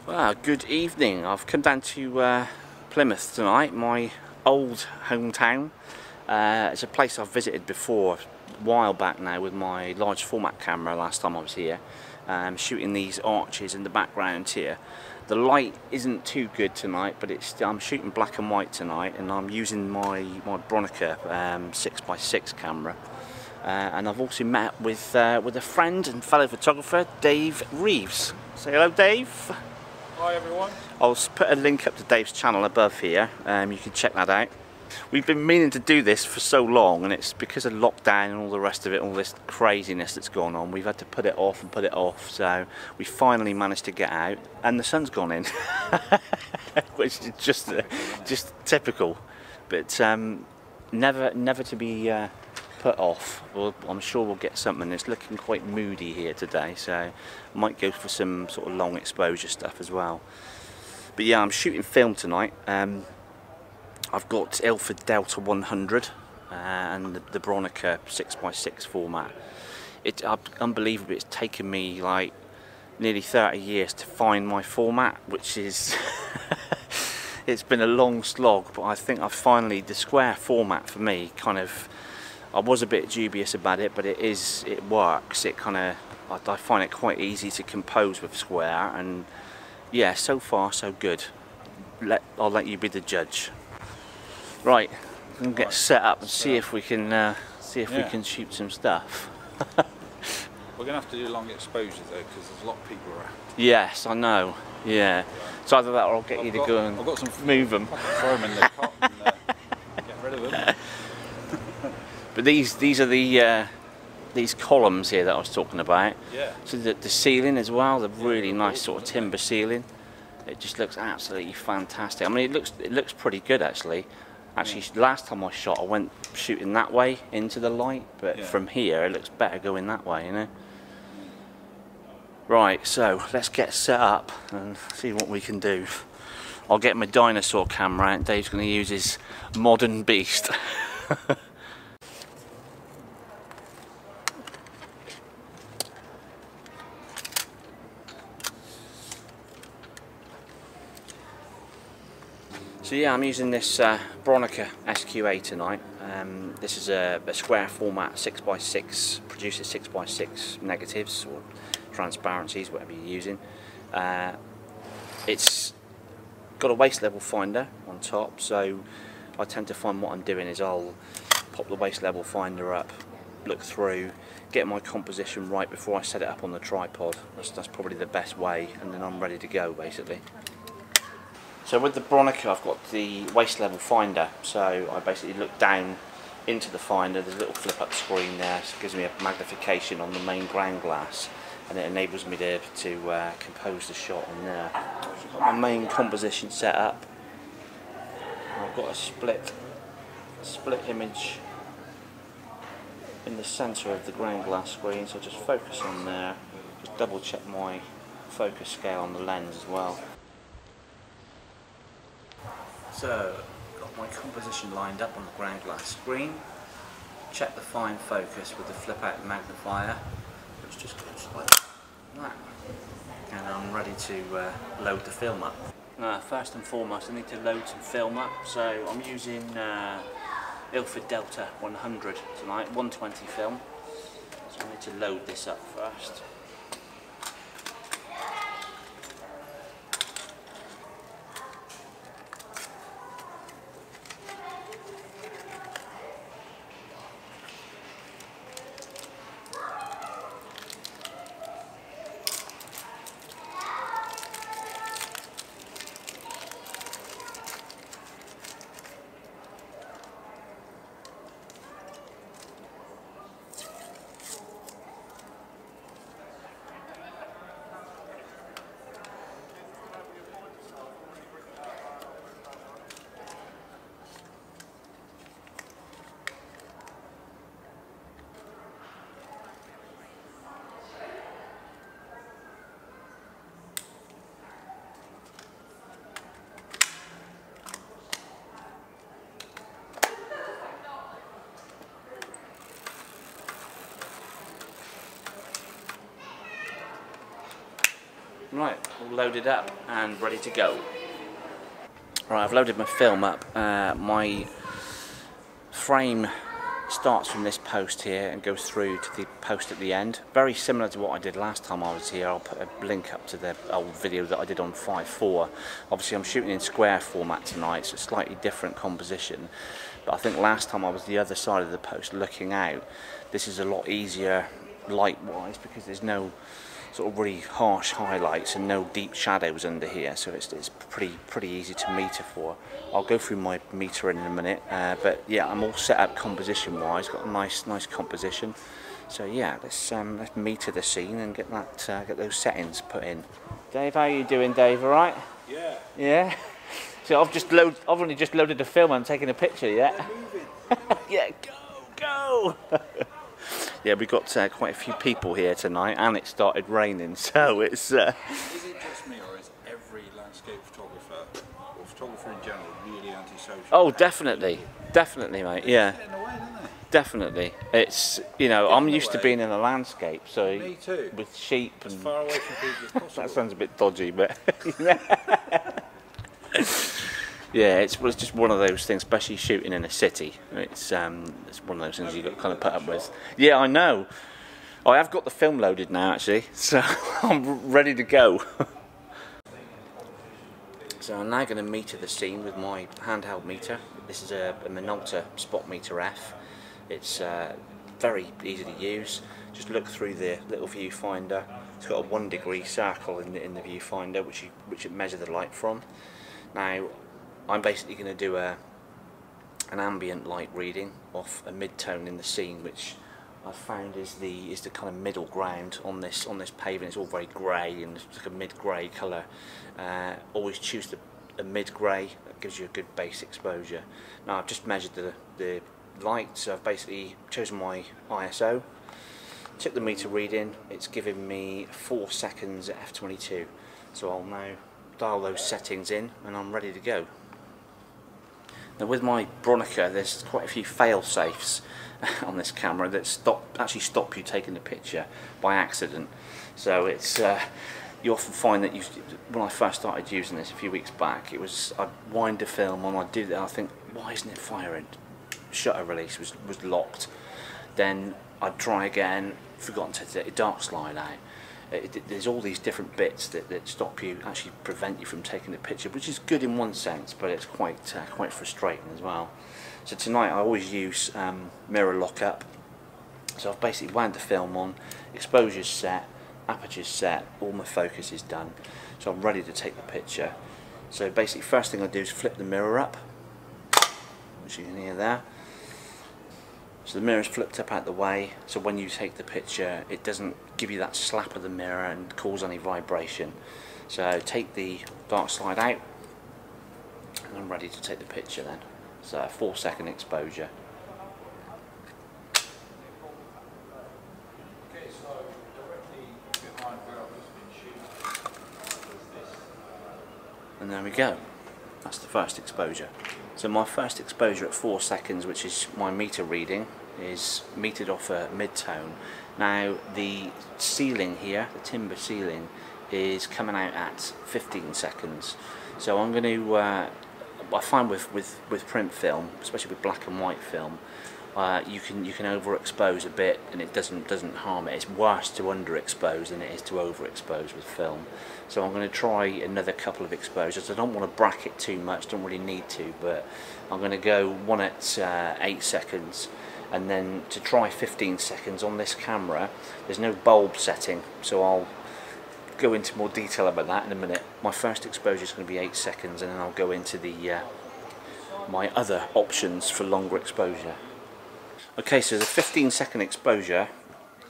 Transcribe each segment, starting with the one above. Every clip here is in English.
Well, good evening. I've come down to Plymouth tonight, my old hometown. It's a place I've visited before a while back now with my large format camera last time I was here, shooting these arches in the background here. The light isn't too good tonight, but I'm shooting black and white tonight, and I'm using my Bronica 6x6 camera. And I've also met with a friend and fellow photographer, Dave Reeves. Say hello, Dave. Hi everyone. I'll put a link up to Dave's channel above here. You can check that out. We've been meaning to do this for so long, and it's because of lockdown and all the rest of it, all this craziness that's gone on. We've had to put it off and put it off. So we finally managed to get out, and the sun's gone in, which is just typical. But never to be put off. I'm sure we'll get something. It's looking quite moody here today, so I might go for some sort of long exposure stuff as well. But yeah, I'm shooting film tonight. I've got Ilford Delta 100 and the Bronica 6x6 format. It's unbelievable. It's taken me like nearly 30 years to find my format, which is it's been a long slog, but I think I've finally, the square format for me kind of, I was a bit dubious about it, but it works. It kind of, I find it quite easy to compose with square, and yeah, so far so good. I'll let you be the judge. Right, we'll get set up and see if we can we can shoot some stuff. We're gonna have to do long exposures though, because there's a lot of people around. Yes, I know. Yeah. So either that, or I'll get you to go and move them. Throw them in the pot and get rid of them. But these are the these columns here that I was talking about. Yeah. So the ceiling as well, the really nice sort of timber ceiling. It just looks absolutely fantastic. I mean, it looks pretty good actually. Actually, last time I shot, I went shooting that way into the light, but from here it looks better going that way, you know. Right, so let's get set up and see what we can do. I'll get my dinosaur camera out. Dave's going to use his modern beast. So yeah, I'm using this Bronica SQA tonight. This is a square format 6x6, produces 6x6 negatives or transparencies, whatever you're using. It's got a waist level finder on top, so I tend to find what I'm doing is I'll pop the waist level finder up, look through, get my composition right before I set it up on the tripod. That's probably the best way, and then I'm ready to go basically. So with the Bronica, I've got the waist level finder, so I basically look down into the finder. There's a little flip up screen there, so it gives me a magnification on the main ground glass, and it enables me to compose the shot on there. I've got my main composition set up. I've got a split image in the centre of the ground glass screen, so just focus on there. Just double check my focus scale on the lens as well. So, got my composition lined up on the ground glass screen. Check the fine focus with the flip out magnifier, which just goes like that. And I'm ready to load the film up. First and foremost, I need to load some film up. So I'm using Ilford Delta 100 tonight, 120 film. So I need to load this up first. Right, all loaded up and ready to go. Right, I've loaded my film up. My frame starts from this post here and goes through to the post at the end. Very similar to what I did last time I was here. I'll put a link up to the old video that I did on 5.4. Obviously I'm shooting in square format tonight, so it's a slightly different composition. But I think last time I was the other side of the post looking out. This is a lot easier light-wise because there's no sort of really harsh highlights and no deep shadows under here, so it's pretty easy to meter for. I'll go through my meter in a minute, but yeah, I'm all set up composition wise, got a nice composition. So yeah, let's meter the scene and get that get those settings put in. Dave, how are you doing, Dave? All right? Yeah. Yeah. So I've only just loaded the film. I'm taking a picture yet. Yeah, go. Yeah, we've got quite a few people here tonight, and it started raining, so it's... Is it just me, or is every landscape photographer, or photographer in general, really antisocial? Oh, definitely, mate, yeah. They get in the way, don't they? Definitely. It's, you know, I'm used to being in a landscape, so... Me too. With sheep and... As far away from people as possible. That sounds a bit dodgy, but... Yeah, it's just one of those things, especially shooting in a city. It's one of those things you've got to kind of put up with. Yeah, I know. I have got the film loaded now, actually, so I'm ready to go. So I'm now going to meter the scene with my handheld meter. This is a Minolta Spot Meter F. It's very easy to use. Just look through the little viewfinder. It's got a 1 degree circle in the viewfinder, which it measures the light from. Now, I'm basically going to do an ambient light reading off a mid-tone in the scene, which I've found is the kind of middle ground on this pavement. It's all very grey and it's like a mid-grey colour. Always choose the mid-grey. That gives you a good base exposure. Now I've just measured the light, so I've basically chosen my ISO. Took the meter reading. It's giving me 4 seconds at f/22. So I'll now dial those settings in and I'm ready to go. Now with my Bronica, there's quite a few fail-safes on this camera that actually stop you taking the picture by accident. So it's you often find that when I first started using this a few weeks back, I'd wind the film on, I'd do that, and I think, why isn't it firing? Shutter release was locked. Then I'd try again, forgotten to take the dark slide out. There's all these different bits that stop you, actually prevent you from taking the picture, which is good in one sense, but it's quite frustrating as well. So tonight I always use mirror lockup. So I've basically wound the film on, exposure's set, aperture's set, all my focus is done. So I'm ready to take the picture. So basically first thing I do is flip the mirror up, which you can hear there. So the mirror's flipped up out the way, so when you take the picture it doesn't give you that slap of the mirror and cause any vibration. So take the dark slide out and I'm ready to take the picture then. So a 4 second exposure. And there we go. That's the first exposure. So my first exposure at 4 seconds, which is my meter reading, is metered off a mid-tone. Now the ceiling here, the timber ceiling, is coming out at 15 seconds. So I'm going to, I find with print film, especially with black and white film, you can overexpose a bit and it doesn't harm it. It's worse to underexpose than it is to overexpose with film. So I'm going to try another couple of exposures. I don't want to bracket too much, don't really need to, but I'm going to go one at 8 seconds, and then to try 15 seconds on this camera. There's no bulb setting, so I'll go into more detail about that in a minute. My first exposure is going to be 8 seconds, and then I'll go into the my other options for longer exposure. Okay, so the 15-second exposure,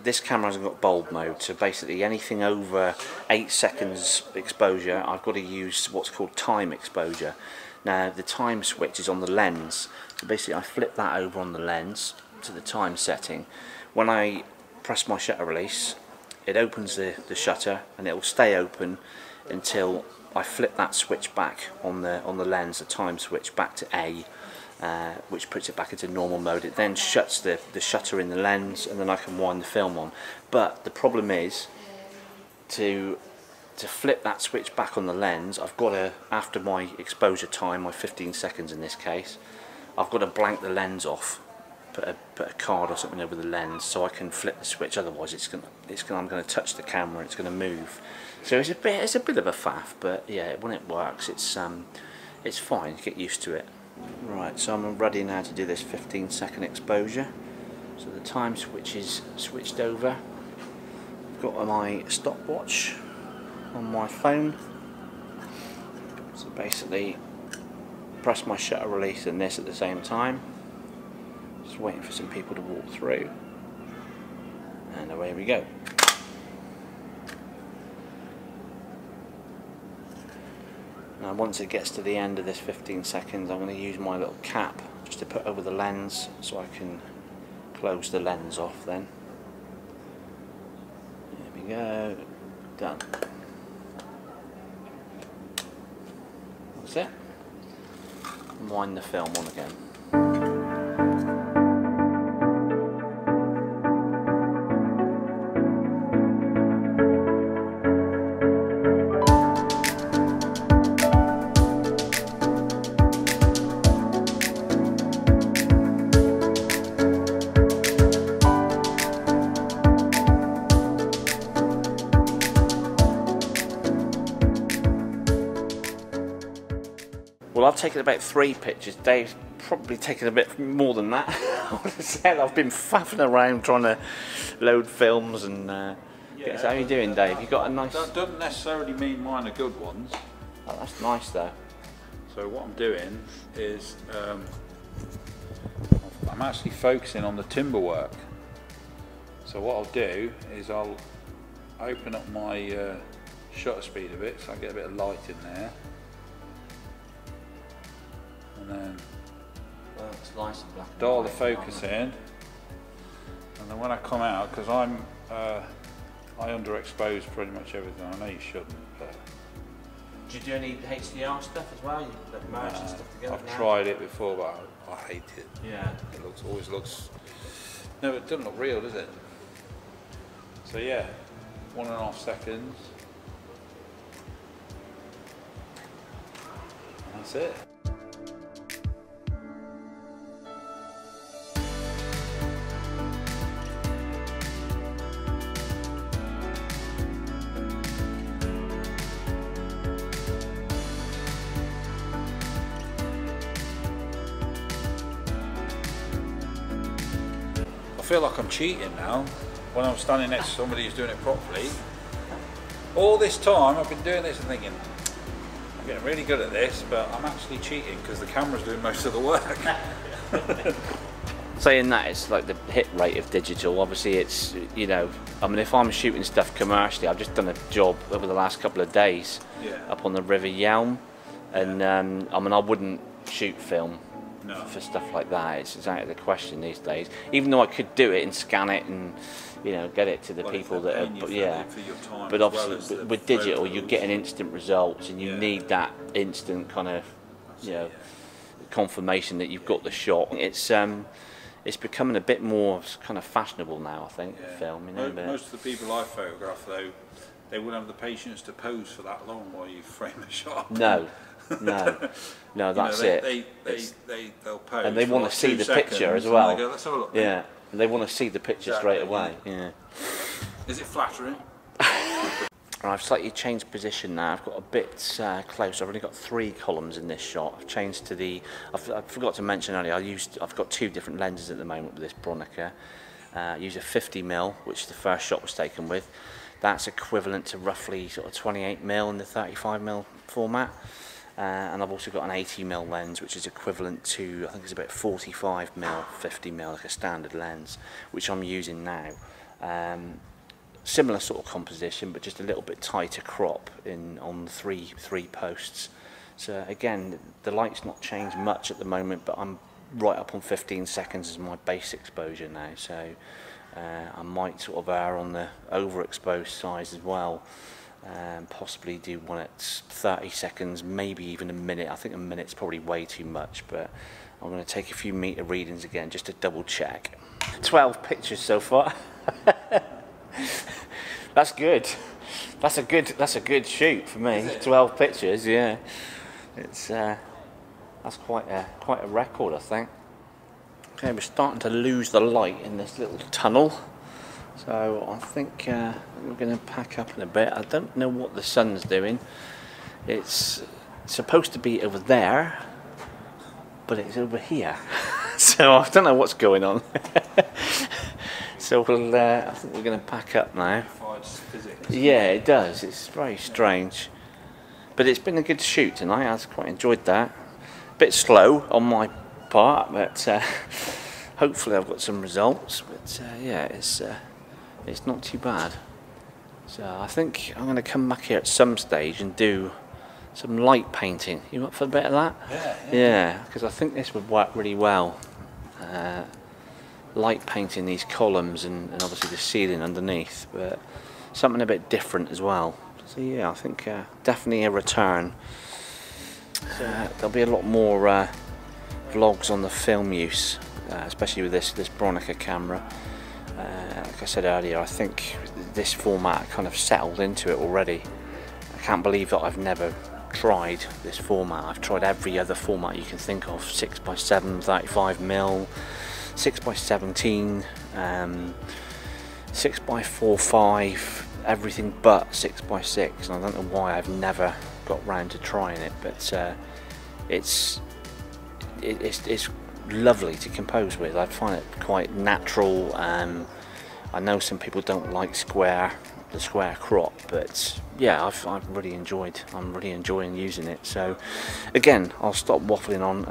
this camera hasn't got bulb mode, so basically anything over 8 seconds exposure, I've got to use what's called time exposure. Now the time switch is on the lens, so basically I flip that over on the lens to the time setting. When I press my shutter release, it opens the shutter and it will stay open until I flip that switch back on the lens, the time switch back to A, which puts it back into normal mode. It then shuts the shutter in the lens, and then I can wind the film on. But the problem is, to to flip that switch back on the lens, I've got to, after my exposure time, my 15 seconds in this case, I've got to blank the lens off, put a card or something over the lens so I can flip the switch. Otherwise, I'm going to touch the camera and it's going to move. So it's a bit of a faff, but yeah, when it works, it's fine. You get used to it. Right, so I'm ready now to do this 15-second exposure. So the time switch is switched over. I've got my stopwatch on my phone. So basically, press my shutter release and this at the same time. Just waiting for some people to walk through. And away we go. Now once it gets to the end of this 15 seconds, I'm going to use my little cap just to put over the lens so I can close the lens off then. There we go. Done. That's it. Wind the film on again. Well, I've taken about 3 pictures. Dave's probably taken a bit more than that. I've been faffing around trying to load films and. Yeah, how are you doing, Dave? You got a nice. That doesn't necessarily mean mine are good ones. Oh, that's nice though. So what I'm doing is I'm actually focusing on the timber work. So what I'll do is I'll open up my shutter speed a bit, so I get a bit of light in there. And then it's nice and black. Dial the focus in, and then when I come out, because I underexpose pretty much everything. I know you shouldn't, but do you do any HDR stuff as well? You like merge and stuff together? I've tried it before, but I hate it. Yeah, it always looks. No, it doesn't look real, does it? So yeah, 1.5 seconds. That's it. I feel like I'm cheating now when I'm standing next to somebody who's doing it properly. All this time I've been doing this and thinking, I'm getting really good at this, but I'm actually cheating because the camera's doing most of the work. Saying that, it's like the hit rate of digital. Obviously it's, you know, I mean, if I'm shooting stuff commercially, I've just done a job over the last couple of days up on the River Yelm, and I mean, I wouldn't shoot film for stuff like that. It's out of the question these days. Even though I could do it and scan it and, you know, get it to the people that are, but obviously with digital you're getting instant results, and you need that instant kind of, you know, confirmation that you've got the shot. It's becoming a bit more kind of fashionable now, I think, film. You know, most of the people I photograph, though, they wouldn't have the patience to pose for that long while you frame a shot. No, that's it. They'll pose, and they want to see the picture as well. Go, let's have a look. Yeah, and they want to see the picture straight away. Yeah. Is it flattering? I've slightly changed position now. I've got a bit closer. I've only got 3 columns in this shot. I've changed to the. I forgot to mention earlier. I've got 2 different lenses at the moment with this Bronica. I use a 50mm, which the first shot was taken with. That's equivalent to roughly sort of 28mm in the 35mm format. And I've also got an 80mm lens, which is equivalent to, I think it's about 45mm, 50mm, like a standard lens, which I'm using now. Similar sort of composition, but just a little bit tighter crop on the three posts. So again, the light's not changed much at the moment, but I'm right up on 15 seconds as my base exposure now. So I might sort of err on the overexposed size as well. Possibly do one at 30 seconds, maybe even a minute. I think a minute's probably way too much, but I'm going to take a few meter readings again just to double check. 12 pictures so far. That's good. That's a good shoot for me. 12 pictures, yeah. It's that's quite a record, I think. Okay, we're starting to lose the light in this little tunnel, so I think we're going to pack up in a bit. I don't know what the sun's doing. It's supposed to be over there, but it's over here. So I don't know what's going on. So we'll, I think we're going to pack up now. Yeah, it does. It's very strange. But it's been a good shoot tonight. I've quite enjoyed that. A bit slow on my part, but hopefully I've got some results. But yeah, it's not too bad. So I think I'm going to come back here at some stage and do some light painting. You up for a bit of that? Yeah, because I think this would work really well. Light painting these columns and obviously the ceiling underneath, but something a bit different as well. So yeah, I think definitely a return. There'll be a lot more vlogs on the film use, especially with this Bronica camera. Like I said earlier, I think this format kind of settled into it already. I can't believe that I've never tried this format. I've tried every other format you can think of: 6x7, 35mm, 6x17, 6x4.5, everything but 6x6, and I don't know why I've never got round to trying it, but it's lovely to compose with. I find it quite natural. I know some people don't like the square crop, but yeah, I've really enjoyed. I'm really enjoying using it. So again, I'll stop waffling on.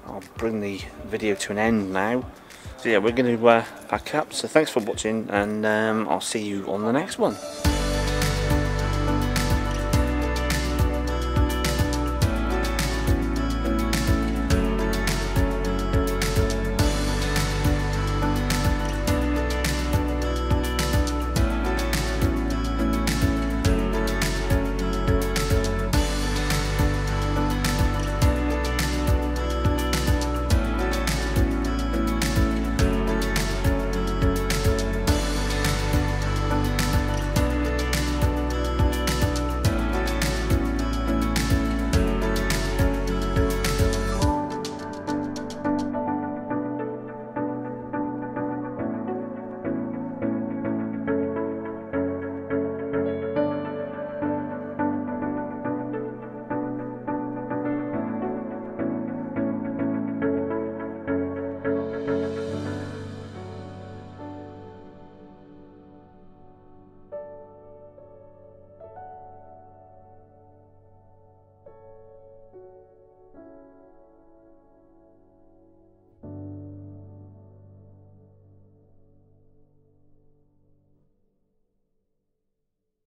I'll bring the video to an end now. So yeah, we're going to pack up. So thanks for watching, and I'll see you on the next one.